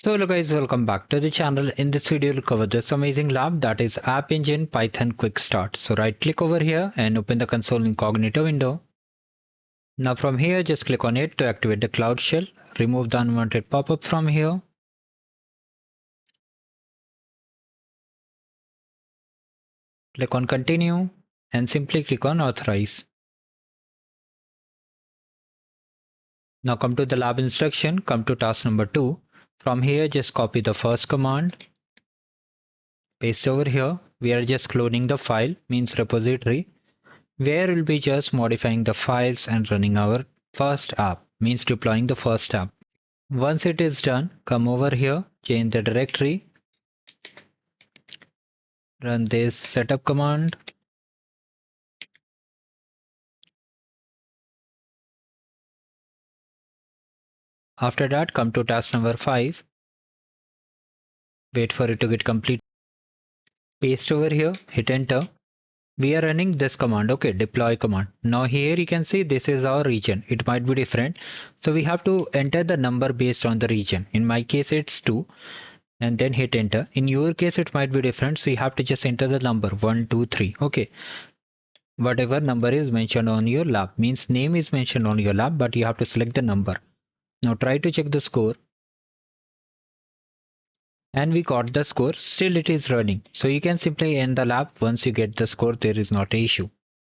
So hello guys, welcome back to the channel. In this video we'll cover this amazing lab, that is App Engine Python Quick Start. So right click over here and open the console incognito window. Now from here just click on it to activate the Cloud Shell. Remove the unwanted pop-up from here. Click on continue and simply click on authorize. Now come to the lab instruction, come to task number 2. From here just copy the first command, paste over here. We are just cloning the file, means repository, where we'll be just modifying the files and running our first app, means deploying the first app. Once it is done, come over here, change the directory, run this setup command. After that, come to task number 5. Wait for it to get complete. Paste over here, hit enter. We are running this command, okay, deploy command. Now here you can see this is our region. It might be different. So we have to enter the number based on the region. In my case, it's 2. And then hit enter. In your case, it might be different. So you have to just enter the number 1, 2, 3. Okay. Whatever number is mentioned on your lab, means name is mentioned on your lab, but you have to select the number. Now try to check the score. And we got the score. Still it is running. So you can simply end the lab once you get the score. There is not an issue.